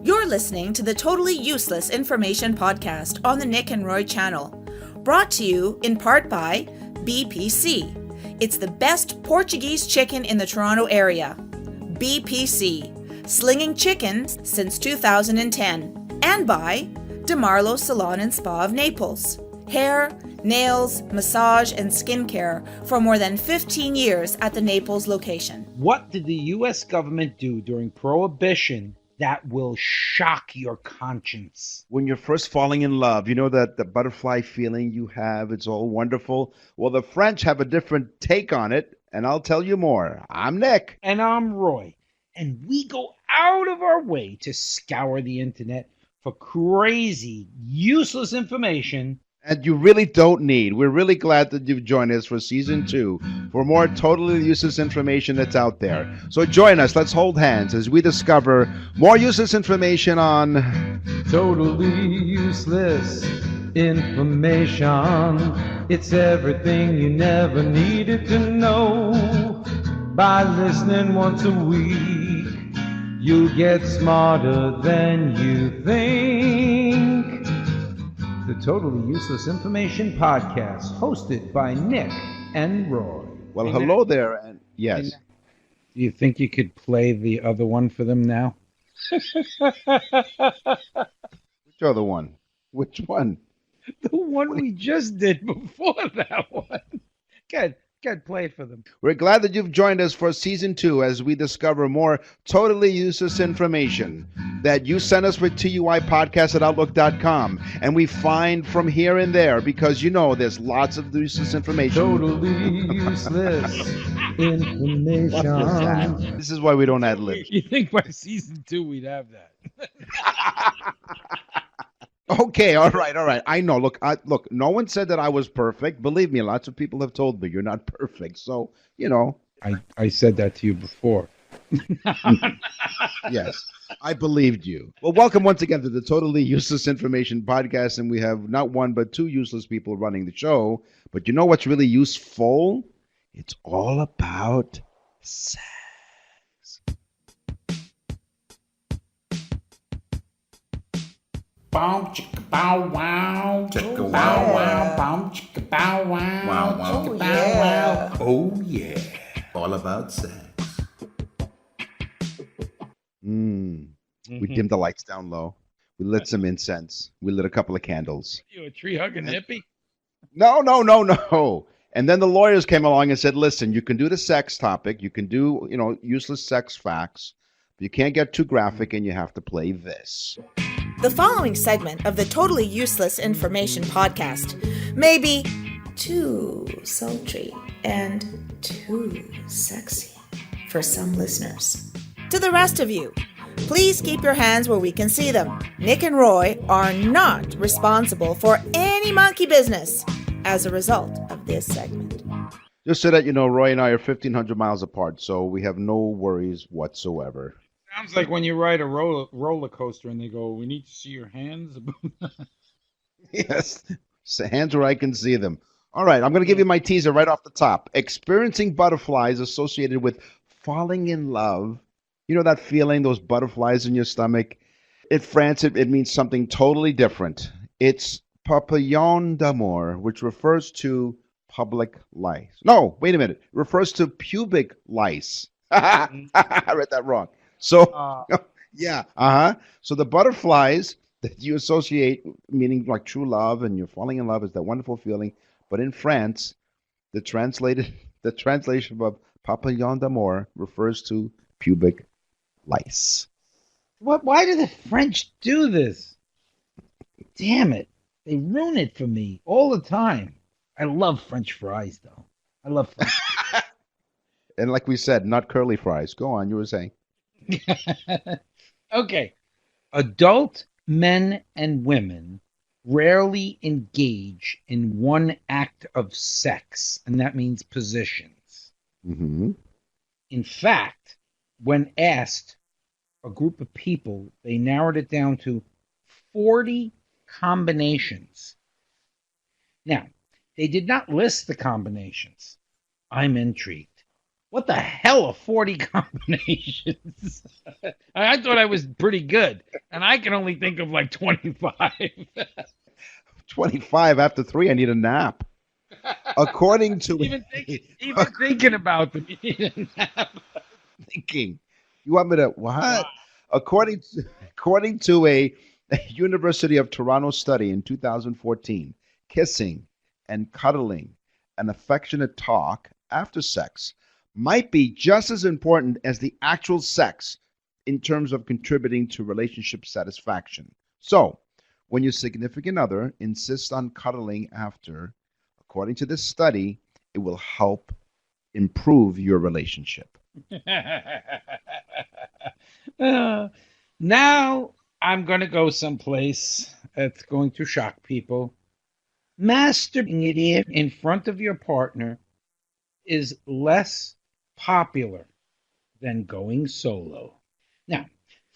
You're listening to the Totally Useless Information Podcast on the Nick and Roy channel, brought to you in part by BPC. It's the best Portuguese chicken in the Toronto area. BPC, slinging chickens since 2010. And by DeMarlo Salon and Spa of Naples. Hair, nails, massage, and skincare for more than 15 years at the Naples location. What did the U.S. government do during Prohibition that will shock your conscience? When you're first falling in love, you know that the butterfly feeling you have, it's all wonderful. Well, the French have a different take on it, and I'll tell you more. I'm Nick. And I'm Roy. And we go out of our way to scour the internet for crazy, useless information. And you really don't need. We're really glad that you've joined us for Season 2 for more totally useless information that's out there. So join us. Let's hold hands as we discover more useless information on... Totally useless information. It's everything you never needed to know. By listening once a week, you'll get smarter than you think. The Totally Useless Information Podcast, hosted by Nick and Roy. Well, hello there, and yes. Do you think you could play the other one for them now? Which other one? Which one? The one we just did before that one. Good. Play it for them. We're glad that you've joined us for Season 2 as we discover more totally useless information that you send us with TUI@outlook.com, and we find from here and there, because you know there's lots of useless information. Totally useless information. What is that? This is why we don't ad lib. You think by Season 2 we'd have that? Okay, all right. I know. Look, no one said that I was perfect. Believe me, lots of people have told me you're not perfect. So, you know. I said that to you before. Yes, I believed you. Well, welcome once again to the Totally Useless Information Podcast, and we have not one but two useless people running the show. But you know what's really useful? It's all about sex. Boom, chicka bow wow, chicka wow wow, boom, chicka bow wow, wow wow, chicka bow wow. Oh yeah, all about sex. We dimmed the lights down low. We lit some incense. We lit a couple of candles. You a tree hugging hippie? No. And then the lawyers came along and said, "Listen, you can do the sex topic. You can do, useless sex facts. But you can't get too graphic, and you have to play this." The following segment of the Totally Useless Information Podcast may be too sultry and too sexy for some listeners. To the rest of you, please keep your hands where we can see them. Nick and Roy are not responsible for any monkey business as a result of this segment. Just so that you know, Roy and I are 1,500 miles apart, so we have no worries whatsoever. Sounds like when you ride a roller coaster and they go, "We need to see your hands." Yes, so hands where I can see them. All right, I'm going to give you my teaser right off the top. Experiencing butterflies associated with falling in love. You know that feeling, those butterflies in your stomach? In France, it means something totally different. It's papillon d'amour, which refers to public lice. No, wait a minute. It refers to pubic lice. I read that wrong. So, yeah, So the butterflies that you associate, meaning like true love and you're falling in love, is that wonderful feeling. But in France, the translation of papillon d'amour refers to pubic lice. Why do the French do this? Damn it. They ruin it for me all the time. I love French fries, though. I love French fries. And like we said, not curly fries. Go on, you were saying. Okay. Adult men and women rarely engage in one act of sex, and that means positions. Mm-hmm. In fact, when asked a group of people, they narrowed it down to 40 combinations. Now, they did not list the combinations. I'm intrigued. What the hell are 40 combinations? I thought I was pretty good. And I can only think of like 25. 25 after 3, I need a nap. According to even thinking about them, you need a nap. thinking, you want me to what? According to a University of Toronto study in 2014, kissing and cuddling and affectionate talk after sex might be just as important as the actual sex in terms of contributing to relationship satisfaction. So, when your significant other insists on cuddling after, according to this study, it will help improve your relationship. Now I'm going to go someplace that's going to shock people. Masturbating in front of your partner is less popular than going solo. Now,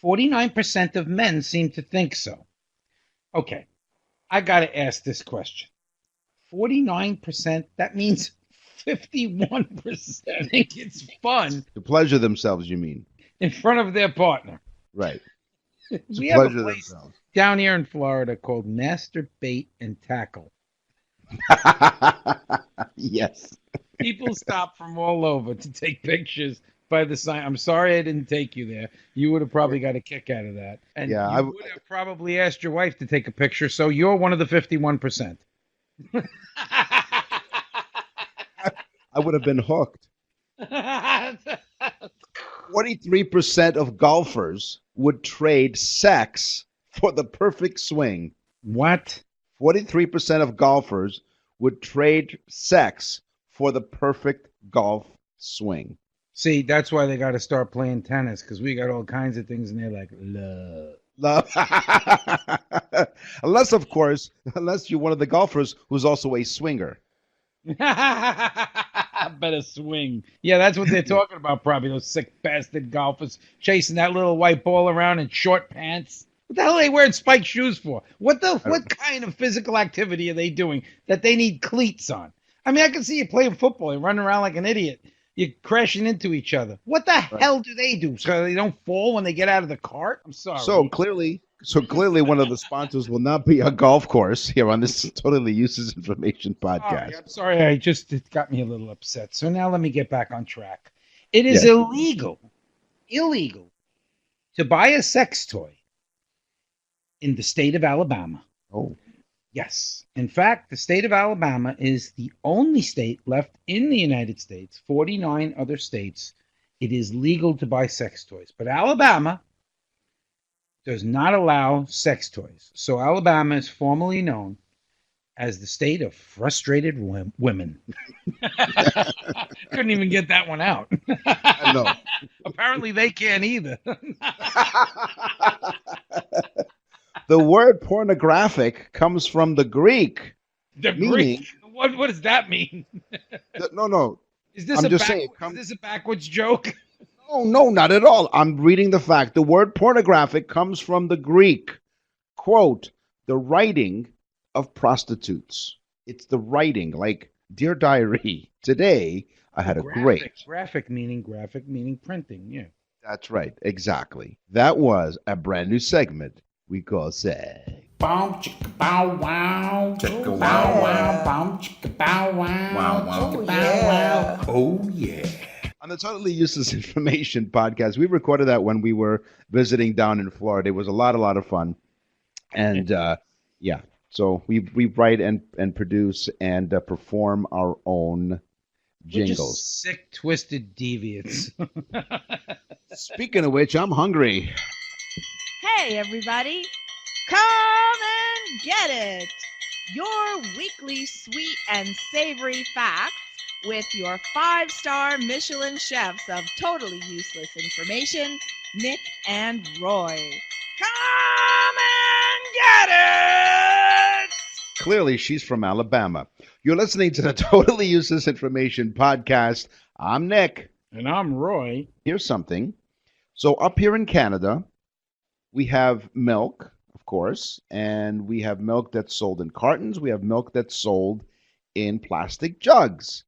49% of men seem to think so. Okay, I got to ask this question. 49%, that means 51% think it's fun To pleasure themselves, you mean? in front of their partner. Right. To We have a pleasure place themselves. down here in Florida called Masturbate and Tackle. Yes. People stop from all over to take pictures by the sign. I'm sorry I didn't take you there. You would have probably got a kick out of that. And Yeah, you would have probably asked your wife to take a picture, so you're one of the 51%. I would have been hooked. 43% of golfers would trade sex for the perfect swing. What? 43% of golfers would trade sex for the perfect golf swing. See, that's why they got to start playing tennis, because we got all kinds of things, and they're like, love. Love. Unless, of course, unless you're one of the golfers who's also a swinger. Better swing. Yeah, that's what they're talking about, probably, those sick bastard golfers chasing that little white ball around in short pants. What the hell are they wearing spiked shoes for? What kind of physical activity are they doing that they need cleats on? I mean, I can see you playing football and running around like an idiot. You're crashing into each other. What the hell do they do? So they don't fall when they get out of the cart? I'm sorry. So clearly one of the sponsors will not be a golf course here on this Totally Useless Information podcast. I'm sorry. It got me a little upset. So now let me get back on track. It is illegal to buy a sex toy in the state of Alabama. Oh. Yes. In fact, the state of Alabama is the only state left in the United States, 49 other states, it is legal to buy sex toys. But Alabama does not allow sex toys. So Alabama is formally known as the state of frustrated women. Couldn't even get that one out. I know. Apparently they can't either. The word pornographic comes from the Greek. The Meaning- Greek? What does that mean? No. Is this I'm just saying, is this a backwards joke? No, not at all. I'm reading the fact. The word pornographic comes from the Greek. Quote, the writing of prostitutes. It's the writing, like, Dear Diary, today I had a great... Graphic meaning printing, yeah. That's right, exactly. That was a brand new segment we call Say. Boom, chicka bow wow. Chicka wow wow. Boom, chicka bow wow. Wow wow. Chicka bow wow. Oh yeah. On the Totally Useless Information podcast, we recorded that when we were visiting down in Florida. It was a lot of fun. And so we write and produce and perform our own jingles. We're just sick, twisted deviants. Speaking of which, I'm hungry. Hey, everybody, come and get it! Your weekly sweet and savory facts with your 5-star Michelin chefs of Totally Useless Information, Nick and Roy. Come and get it! Clearly, she's from Alabama. You're listening to the Totally Useless Information podcast. I'm Nick. And I'm Roy. Here's something. So up here in Canada, we have milk, of course, and we have milk that's sold in cartons. We have milk that's sold in plastic jugs.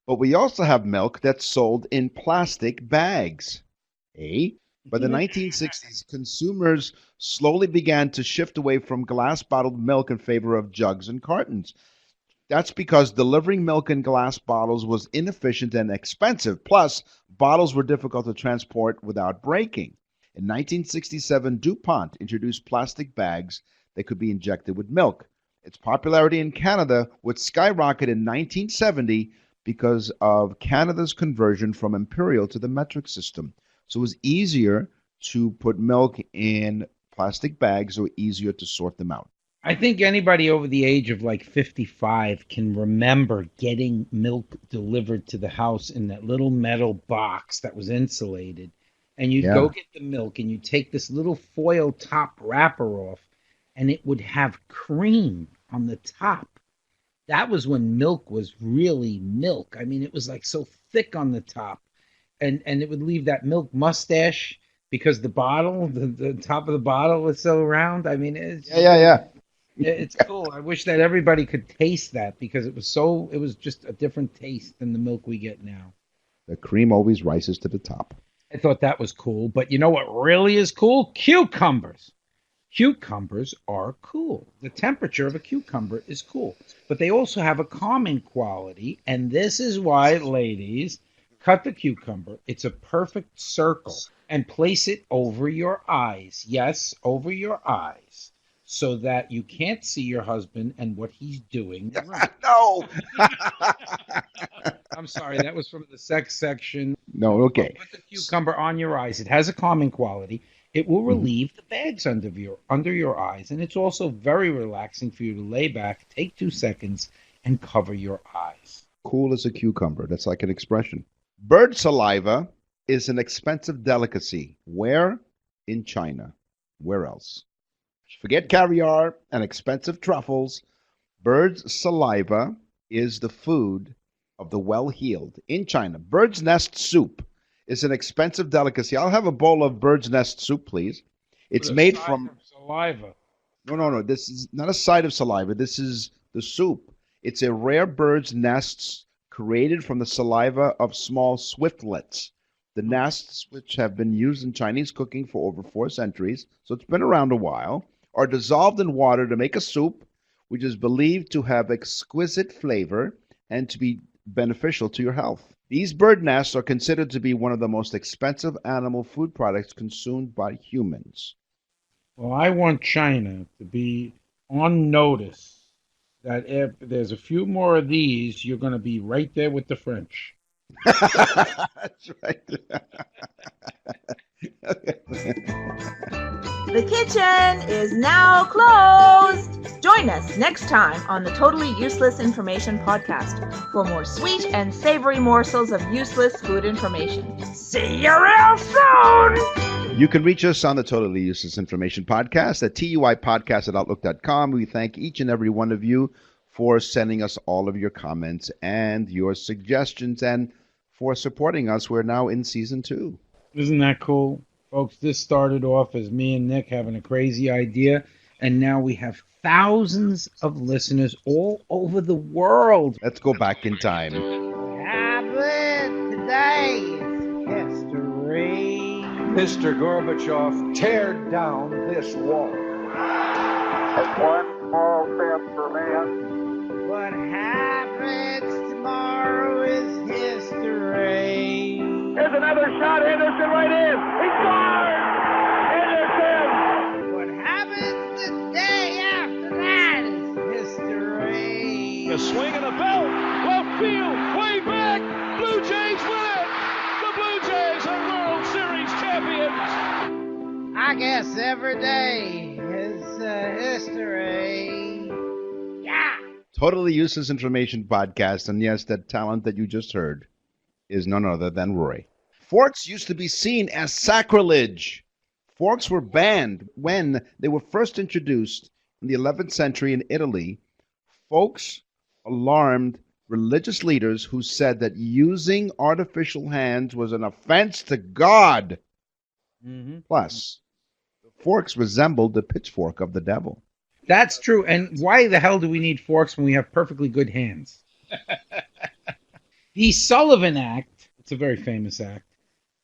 But we also have milk that's sold in plastic bags. Eh? By the 1960s, consumers slowly began to shift away from glass bottled milk in favor of jugs and cartons. That's because delivering milk in glass bottles was inefficient and expensive. Plus, bottles were difficult to transport without breaking. In 1967, DuPont introduced plastic bags that could be injected with milk. Its popularity in Canada would skyrocket in 1970 because of Canada's conversion from imperial to the metric system. So it was easier to put milk in plastic bags or easier to sort them out. I think anybody over the age of like 55 can remember getting milk delivered to the house in that little metal box that was insulated. And you'd go get the milk and you take this little foil top wrapper off and it would have cream on the top. That was when milk was really milk. I mean, it was like so thick on the top. And it would leave that milk mustache because the bottle, the top of the bottle was so round. I mean, it's It's cool. I wish that everybody could taste that because it was just a different taste than the milk we get now. The cream always rises to the top. I thought that was cool. But you know what really is cool? Cucumbers. Cucumbers are cool. The temperature of a cucumber is cool. But they also have a calming quality. And this is why, ladies, cut the cucumber. It's a perfect circle. And place it over your eyes. Yes, over your eyes. So that you can't see your husband and what he's doing. No. I'm sorry, that was from the sex section. No, okay. Put the cucumber on your eyes. It has a calming quality. It will relieve the bags under your eyes, and it's also very relaxing for you to lay back, take 2 seconds, and cover your eyes. Cool as a cucumber. That's like an expression. Bird saliva is an expensive delicacy. Where? In China. Where else? Forget caviar and expensive truffles. Bird's saliva is the food of the well-heeled in China. Bird's nest soup is an expensive delicacy. I'll have a bowl of bird's nest soup, please. It's made from saliva. No. This is not a side of saliva. This is the soup. It's a rare bird's nests created from the saliva of small swiftlets. The nests, which have been used in Chinese cooking for over 4 centuries, so it's been around a while, are dissolved in water to make a soup, which is believed to have exquisite flavor and to be beneficial to your health. These bird nests are considered to be one of the most expensive animal food products consumed by humans. Well, I want China to be on notice that if there's a few more of these, you're going to be right there with the French. That's right. The kitchen is now closed. Join us next time on the Totally Useless Information Podcast for more sweet and savory morsels of useless food information. See you real soon! You can reach us on the Totally Useless Information Podcast at tuipodcast@outlook.com. We thank each and every one of you for sending us all of your comments and your suggestions and for supporting us. We're now in season 2. Isn't that cool? Folks, this started off as me and Nick having a crazy idea, and now we have thousands of listeners all over the world. Let's go back in time. Today is history. Mr. Gorbachev, tear down this wall. One small step for man. What happens tomorrow is history. Here's another shot. Henderson right in. He scores! Henderson! What happens the day after that is history. The swing and a belt. Left field. Way back. Blue Jays win it. The Blue Jays are World Series champions. I guess every day is history. Yeah. Totally Useless Information Podcast. And yes, that talent that you just heard is none other than Roy. Forks used to be seen as sacrilege. Forks were banned when they were first introduced in the 11th century in Italy. Folks alarmed religious leaders who said that using artificial hands was an offense to God. Plus, the forks resembled the pitchfork of the devil. That's true. And why the hell do we need forks when we have perfectly good hands? The Sullivan Act, it's a very famous act,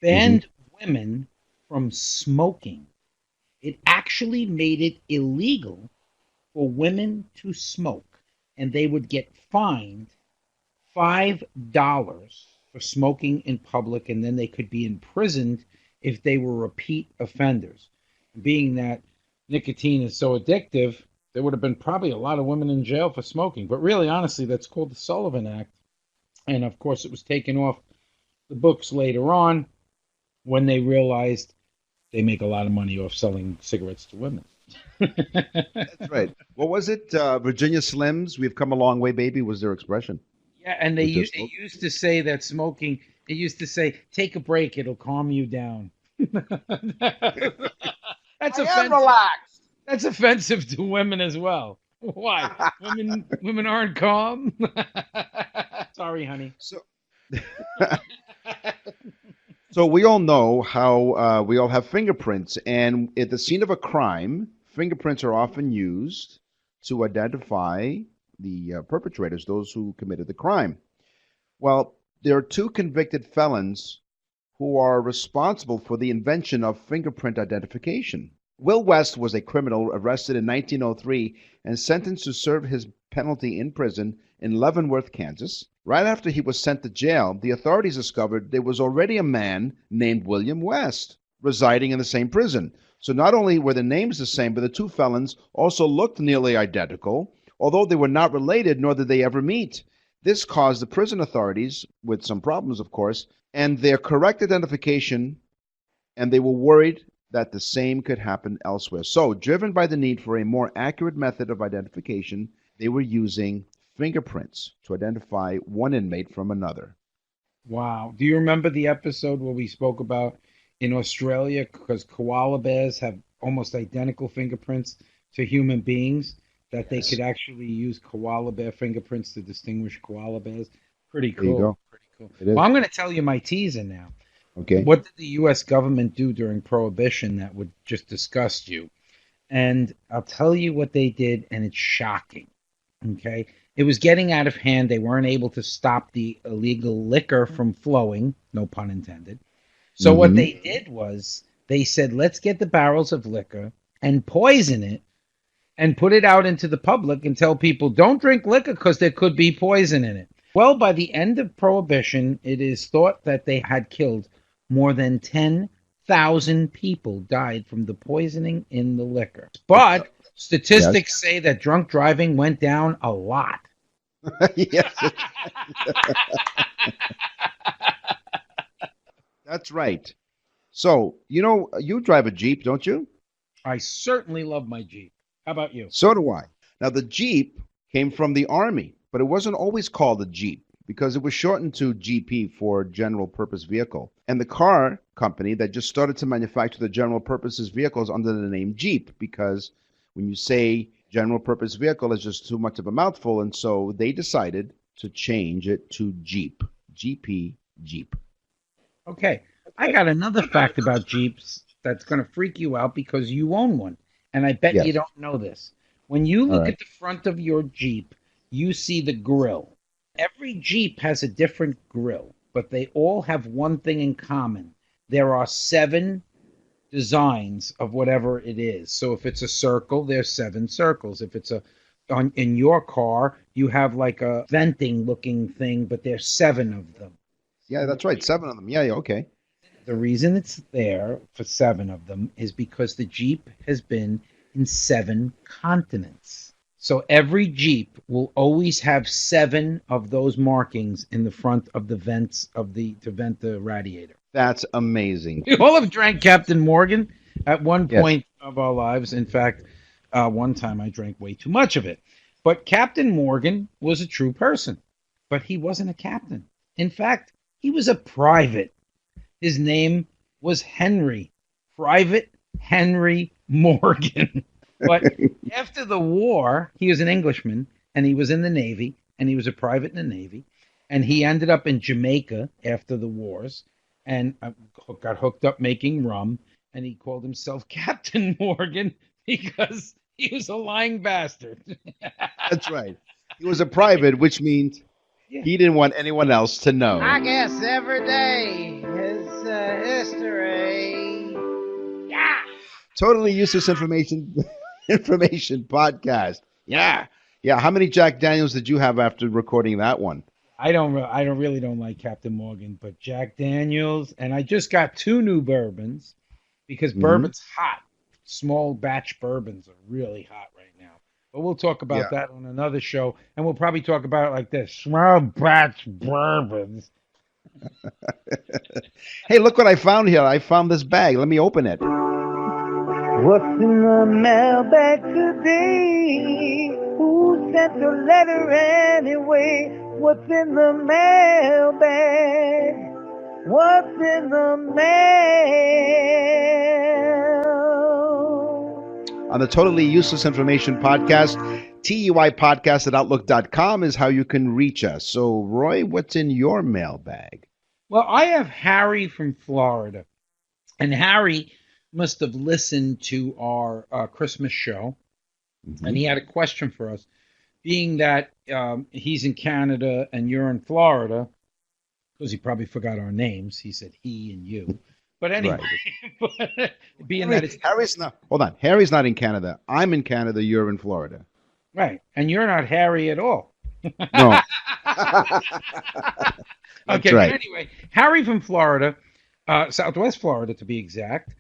banned women from smoking. It actually made it illegal for women to smoke, and they would get fined $5 for smoking in public, and then they could be imprisoned if they were repeat offenders. Being that nicotine is so addictive, there would have been probably a lot of women in jail for smoking. But really, honestly, that's called the Sullivan Act. And of course, it was taken off the books later on when they realized they make a lot of money off selling cigarettes to women. That's right. What was it? Virginia Slims, we've come a long way, baby, was their expression. Yeah, and they used to say that smoking, it used to say, take a break, it'll calm you down. That's offensive. Relaxed. That's offensive to women as well. Why? Women aren't calm? Sorry, honey. So we all know how we all have fingerprints, and at the scene of a crime, fingerprints are often used to identify the perpetrators, those who committed the crime. Well, there are two convicted felons who are responsible for the invention of fingerprint identification. Will West was a criminal arrested in 1903 and sentenced to serve his penalty in prison in Leavenworth, Kansas. Right after he was sent to jail, the authorities discovered there was already a man named William West residing in the same prison. So not only were the names the same, but the two felons also looked nearly identical, although they were not related, nor did they ever meet. This caused the prison authorities, with some problems, of course, and their correct identification, and they were worried that the same could happen elsewhere. So, driven by the need for a more accurate method of identification, they were using fingerprints to identify one inmate from another. Wow. Do you remember the episode where we spoke about in Australia, because koala bears have almost identical fingerprints to human beings, that they could actually use koala bear fingerprints to distinguish koala bears? Pretty cool. There you go. Pretty cool. It is. Well, I'm going to tell you my teaser now. Okay. What did the U.S. government do during Prohibition that would just disgust you? And I'll tell you what they did, and it's shocking. Okay? It was getting out of hand. They weren't able to stop the illegal liquor from flowing, no pun intended. So what they did was they said, let's get the barrels of liquor and poison it and put it out into the public and tell people, don't drink liquor because there could be poison in it. Well, by the end of Prohibition, it is thought that they had killed more than 10,000 people died from the poisoning in the liquor. But statistics say that drunk driving went down a lot. Yes. That's right. So, you drive a Jeep, don't you? I certainly love my Jeep. How about you? So do I. Now, the Jeep came from the Army, but it wasn't always called a Jeep because it was shortened to GP for General Purpose Vehicle. And the car company that just started to manufacture the general purposes vehicles under the name Jeep, because when you say general purpose vehicle, it's just too much of a mouthful. And so they decided to change it to Jeep. GP, Jeep. Okay. I got another fact about Jeeps that's going to freak you out because you own one. And I bet you don't know this. When you look at the front of your Jeep, you see the grill. Every Jeep has a different grill, but they all have one thing in common. There are 7 designs of whatever it is. So if it's a circle, there's 7 circles. If it's in your car, you have like a venting looking thing, but there's 7 of them. Yeah, that's right. 7 of them. Yeah, okay. The reason it's there for 7 of them is because the Jeep has been in 7 continents. So every Jeep will always have 7 of those markings in the front of the vents to vent the radiator. That's amazing. We all have drank Captain Morgan at one point of our lives. In fact, one time I drank way too much of it. But Captain Morgan was a true person, but he wasn't a captain. In fact, he was a private. His name was Henry, Private Henry Morgan. But after the war, he was an Englishman, and he was in the Navy, and he was a private in the Navy, and he ended up in Jamaica after the wars, and got hooked up making rum, and he called himself Captain Morgan because he was a lying bastard. That's right. He was a private, which means he didn't want anyone else to know. I guess every day is history. Totally useless information podcast. Yeah. Yeah. How many Jack Daniels did you have after recording that one? I really don't like Captain Morgan, but Jack Daniels, and I just got 2 new bourbons because Hmm. bourbon's hot. Small batch bourbons are really hot right now. But we'll talk Yeah. about that on another show, and we'll probably talk about it like this: small batch bourbons. Hey, look what I found here. I found this bag. Let me open it. What's in the mailbag today? Who sent the letter anyway? What's in the mailbag? What's in the mail? On the Totally Useless Information Podcast, TUI at Outlook.com is how you can reach us. So, Roy, what's in your mailbag? Well, I have Harry from Florida, and Harry must have listened to our Christmas show, and he had a question for us. Being that he's in Canada and you're in Florida, because he probably forgot our names. He said he and you. But anyway, being that it's Harry's not. Hold on. Harry's not in Canada. I'm in Canada. You're in Florida. right, and you're not Harry at all. No. Okay, right. but anyway, Harry from Florida, Southwest Florida to be exact,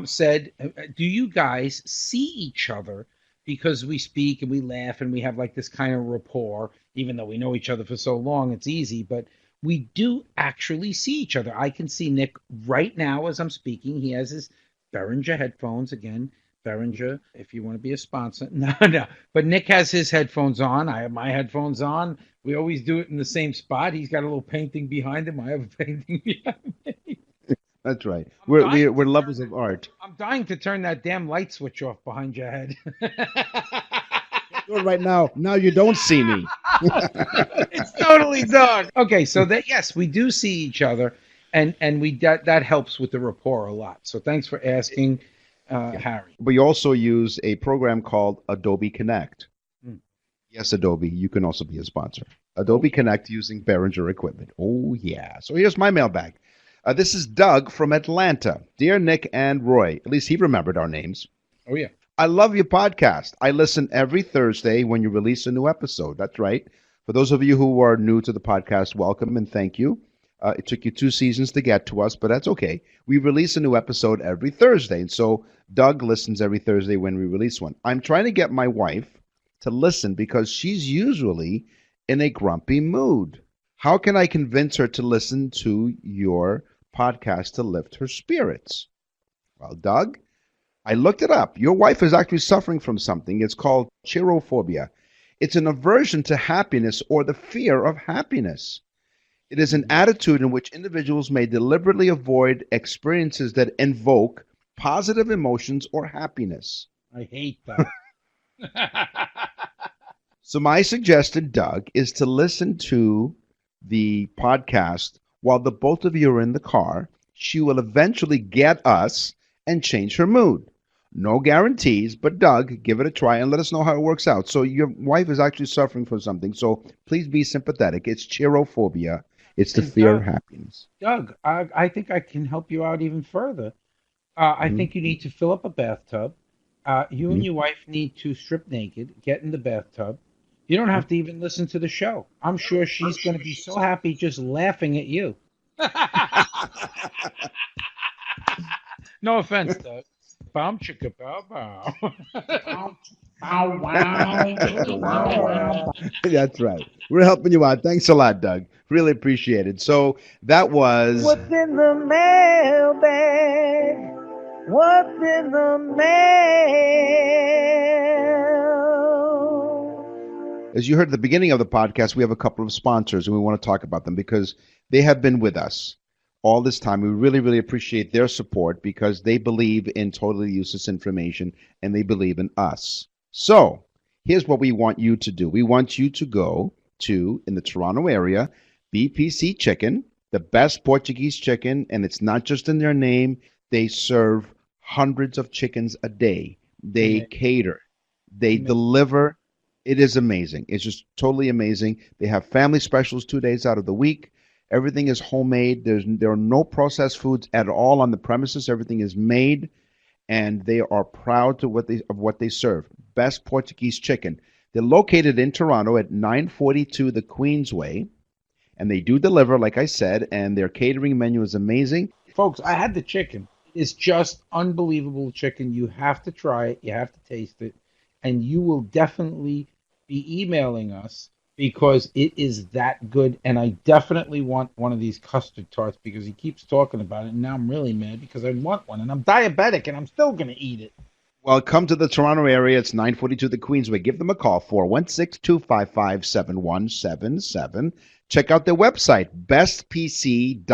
said, "Do you guys see each other? Because we speak and we laugh and we have like this kind of rapport, even though we know each other for so long, it's easy, but we do actually see each other. I can see Nick right now as I'm speaking. He has his Behringer headphones again. Behringer, if you want to be a sponsor." No, no. But Nick has his headphones on. I have my headphones on. We always do it in the same spot. He's got a little painting behind him. I have a painting behind me. That's right. dying We're lovers of art. I'm dying to turn that damn light switch off behind your head. Do it right now. Now you don't see me. It's totally dark. Okay, so that yes, we do see each other, and we that helps with the rapport a lot. So thanks for asking, Harry. We also use a program called Adobe Connect. Hmm. Yes, Adobe. You can also be a sponsor. Adobe Connect using Behringer equipment. Oh, yeah. So here's my mailbag. This is Doug from Atlanta. Dear Nick and Roy, at least he remembered our names. Oh yeah. I love your podcast. I listen every Thursday when you release a new episode. That's right. For those of you who are new to the podcast, welcome and thank you. It took you 2 seasons to get to us, but that's okay. We release a new episode every Thursday, and so Doug listens every Thursday when we release one. I'm trying to get my wife to listen because she's usually in a grumpy mood. How can I convince her to listen to your podcast to lift her spirits? Well, Doug, I looked it up. Your wife is actually suffering from something. It's called cheerophobia. It's an aversion to happiness or the fear of happiness. It is an attitude in which individuals may deliberately avoid experiences that invoke positive emotions or happiness. I hate that. So my suggestion, Doug, is to listen to the podcast while the both of you are in the car. She will eventually get us and change her mood. No guarantees, but Doug, give it a try and let us know how it works out. So your wife is actually suffering from something, so please be sympathetic. It's cheerophobia. It's the fear of happiness. Doug, I think I can help you out even further. I think you need to fill up a bathtub. You and your wife need to strip naked, get in the bathtub. You don't have to even listen to the show. I'm sure she's going to be so happy just laughing at you. No offense, Doug. Bow chicka bow bow. Bow wow. That's right. We're helping you out. Thanks a lot, Doug. Really appreciate it. So that was What's in the mailbag? What's in the mail? as you heard at the beginning of the podcast, we have a couple of sponsors and we want to talk about them because they have been with us all this time. We really, really appreciate their support because they believe in totally useless information and they believe in us. So here's what we want you to do. We want you to go to, in the Toronto area, BPC Chicken, the best Portuguese chicken, and it's not just in their name. They serve hundreds of chickens a day. They cater. They deliver. It is amazing. It's just totally amazing. They have family specials 2 days out of the week. Everything is homemade. There are no processed foods at all on the premises. Everything is made. and they are proud of what they serve. Best Portuguese chicken. They're located in Toronto at 942 the Queensway, and they do deliver, like I said, and their catering menu is amazing. Folks, I had the chicken. It's just unbelievable chicken. You have to try it. You have to taste it. And you will definitely be emailing us because it is that good. And I definitely want one of these custard tarts because he keeps talking about it. And now I'm really mad because I want one. And I'm diabetic and I'm still going to eat it. Well, come to the Toronto area. It's 942 the Queensway. Give them a call, 416-255-7177. Check out their website, bestpc.ca.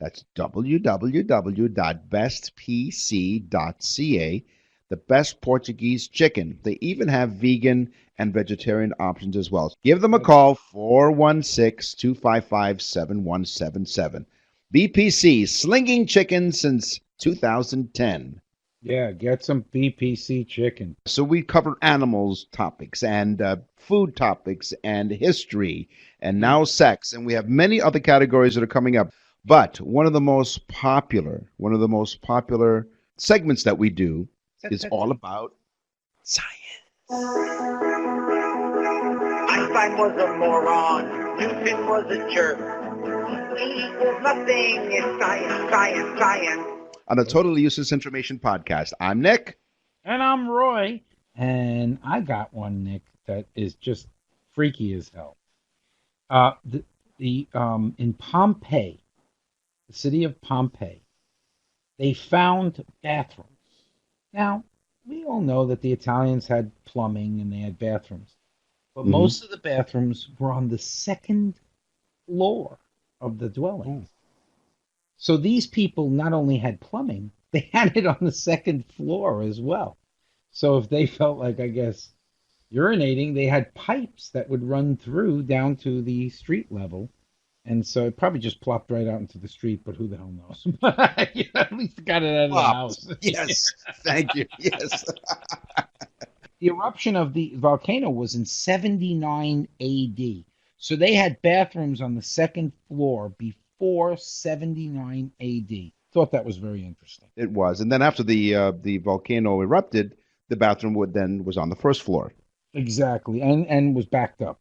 That's www.bestpc.ca. The best Portuguese chicken. They even have vegan and vegetarian options as well. Give them a call, 416-255-7177. BPC, slinging chicken since 2010. Yeah, get some BPC chicken. So we covered animals topics and food topics and history and now sex, and we have many other categories that are coming up. But one of the most popular segments that we do is all about science. Einstein was a moron. Newton was a jerk. Equals nothing in science, science, science. On the Totally Useless Information Podcast, I'm Nick. And I'm Roy. And I got one, Nick, that is just freaky as hell. In Pompeii, the city of Pompeii, they found bathrooms. Now, we all know that the Italians had plumbing and they had bathrooms. But most of the bathrooms were on the second floor of the dwelling. So these people not only had plumbing, they had it on the second floor as well. So if they felt like, I guess, urinating, they had pipes that would run through down to the street level. And so it probably just plopped right out into the street, but who the hell knows? At least got it out of the house. Yes, thank you. Yes. The eruption of the volcano was in 79 AD. So they had bathrooms on the second floor before 79 AD. Thought that was very interesting. It was. And then after the volcano erupted, the bathroom was on the first floor. Exactly. And was backed up.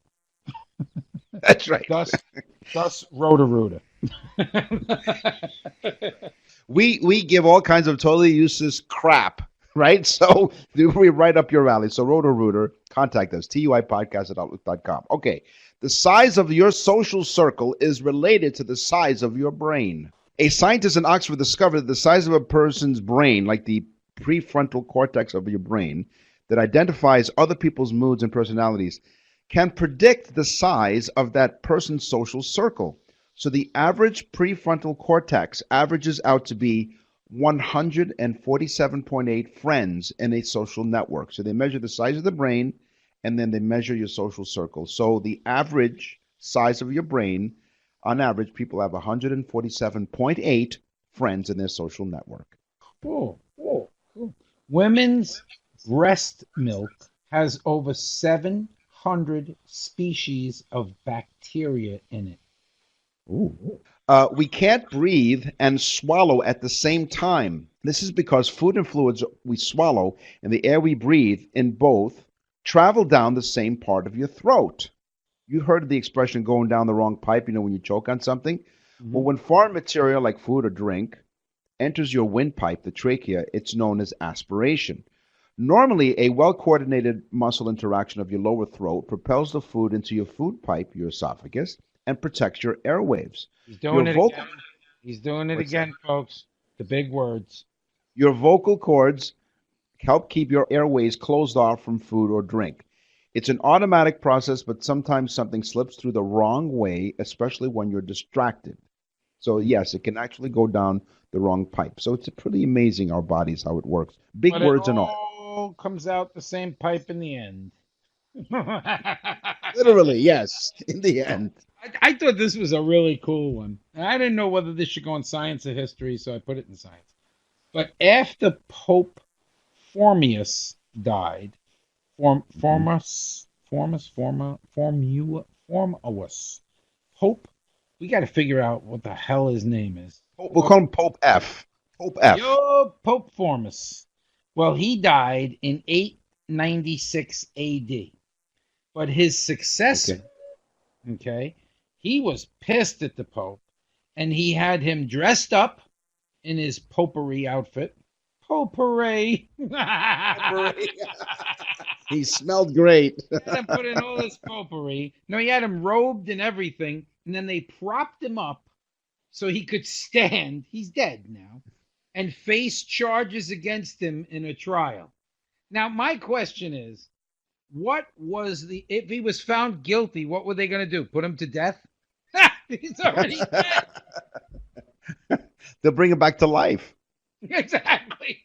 That's right. Thus Roto-Rooter. We give all kinds of totally useless crap, right? So we're right up your alley. So Roto-Rooter, contact us, TUIpodcast@outlook.com. Okay. The size of your social circle is related to the size of your brain. A scientist in Oxford discovered that the size of a person's brain, like the prefrontal cortex of your brain, that identifies other people's moods and personalities, can predict the size of that person's social circle. So the average prefrontal cortex averages out to be 147.8 friends in a social network. So they measure the size of the brain, and then they measure your social circle. So the average size of your brain, on average, people have 147.8 friends in their social network. Cool. Women's breast milk has over 700 species of bacteria in it. Ooh. We can't breathe and swallow at the same time. This is because food and fluids we swallow and the air we breathe in both travel down the same part of your throat. You heard the expression going down the wrong pipe, when you choke on something. Well, when foreign material like food or drink enters your windpipe, the trachea, it's known as aspiration. Normally, a well-coordinated muscle interaction of your lower throat propels the food into your food pipe, your esophagus, and protects your airwaves. He's doing it again. He's doing it again, folks. The big words. Your vocal cords help keep your airways closed off from food or drink. It's an automatic process, but sometimes something slips through the wrong way, especially when you're distracted. So yes, it can actually go down the wrong pipe. So it's pretty amazing, our bodies, how it works. Big words and all. Comes out the same pipe in the end. Literally, yes, in the end. I thought this was a really cool one. And I didn't know whether this should go in science or history, so I put it in science. But after Pope Formius died, Formus, Pope, we got to figure out what the hell his name is. We'll call him Pope F. Pope F. Yo, Pope Formus. Well, he died in 896 AD. But his successor, okay, he was pissed at the Pope, and he had him dressed up in his popery outfit. Potpourri. He smelled great. He had him put in all this potpourri. No, he had him robed and everything, and then they propped him up so he could stand. He's dead now, and face charges against him in a trial. Now, my question is, if he was found guilty, what were they going to do? Put him to death? He's already dead. They'll bring him back to life. Exactly.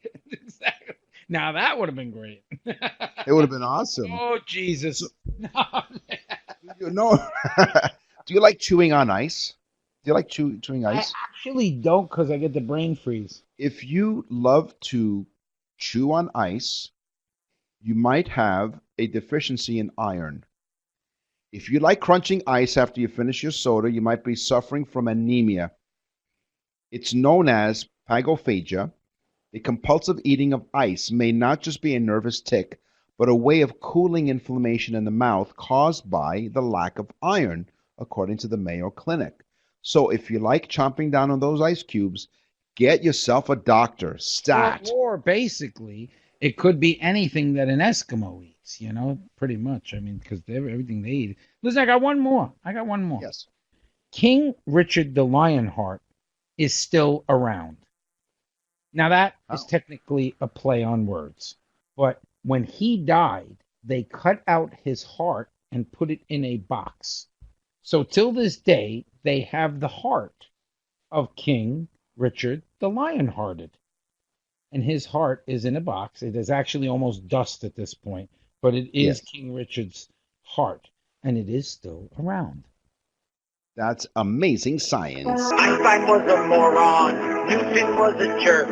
Now that would have been great. It would have been awesome. Oh, Jesus. No. Do you like chewing on ice? Do you like chewing ice? I actually don't, because I get the brain freeze. If you love to chew on ice, you might have a deficiency in iron. If you like crunching ice after you finish your soda, you might be suffering from anemia. It's known as pagophagia. The compulsive eating of ice may not just be a nervous tic, but a way of cooling inflammation in the mouth caused by the lack of iron, according to the Mayo Clinic. So if you like chomping down on those ice cubes, get yourself a doctor. Stat. Or basically, it could be anything that an Eskimo eats, pretty much. I mean, because everything they eat. Listen, I got one more. Yes. King Richard the Lionheart is still around. Now, that is technically a play on words. But when he died, they cut out his heart and put it in a box. So till this day, they have the heart of King Richard the Lionhearted. And his heart is in a box. It is actually almost dust at this point, but it is King Richard's heart, and it is still around. That's amazing science. Einstein was a moron. Newton was a jerk.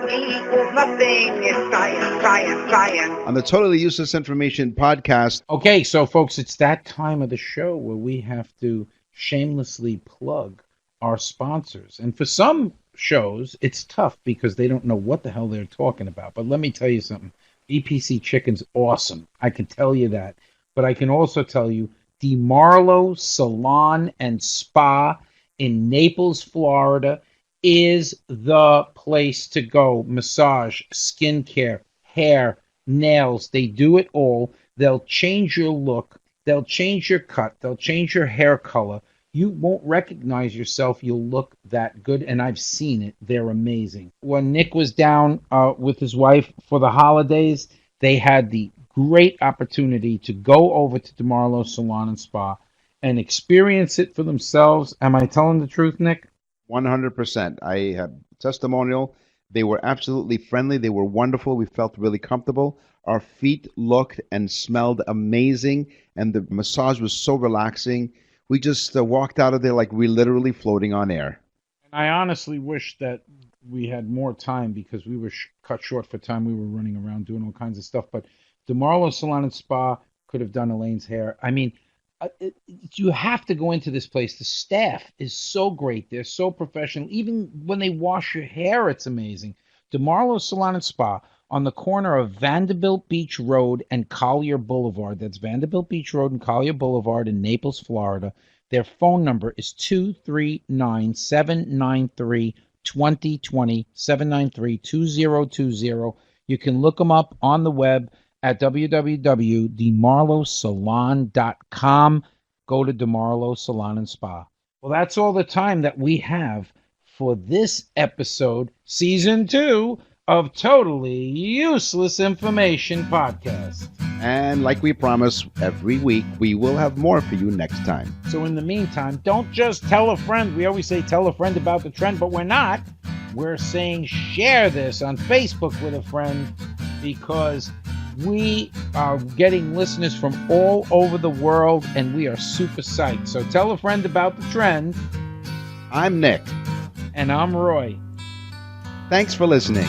E equals nothing. It's science, science, science. On the Totally Useless Information podcast. Okay, so folks, it's that time of the show where we have to shamelessly plug our sponsors. And for some shows, it's tough because they don't know what the hell they're talking about. But let me tell you something. BPC Chicken's awesome. I can tell you that. But I can also tell you DeMarlo Salon and Spa in Naples, Florida is the place to go. Massage, skincare, hair, nails, they do it all. They'll change your look. They'll change your cut. They'll change your hair color. You won't recognize yourself. You'll look that good, and I've seen it. They're amazing. When Nick was down with his wife for the holidays, they had the great opportunity to go over to DeMarlo Salon and Spa and experience it for themselves. Am I telling the truth, Nick? 100%. I have testimonial. They were absolutely friendly. They were wonderful. We felt really comfortable. Our feet looked and smelled amazing, and the massage was so relaxing. We just walked out of there like we literally floating on air. And I honestly wish that we had more time because we were cut short for time. We were running around doing all kinds of stuff. But DeMarlo Salon and Spa could have done Elaine's hair. I mean, you have to go into this place. The staff is so great. They're so professional. Even when they wash your hair, it's amazing. DeMarlo Salon and Spa on the corner of Vanderbilt Beach Road and Collier Boulevard. That's Vanderbilt Beach Road and Collier Boulevard in Naples, Florida. Their phone number is 239-793-2020, 793-2020. You can look them up on the web at www.demarlosalon.com. Go to DeMarlo Salon and Spa. Well, that's all the time that we have for this episode, Season 2 of Totally Useless Information Podcast. And like we promise, every week we will have more for you next time. So in the meantime, don't just tell a friend. We always say tell a friend about the trend, but we're not. We're saying share this on Facebook with a friend because we are getting listeners from all over the world and we are super psyched. So tell a friend about the trend. I'm Nick. And I'm Roy. Thanks for listening.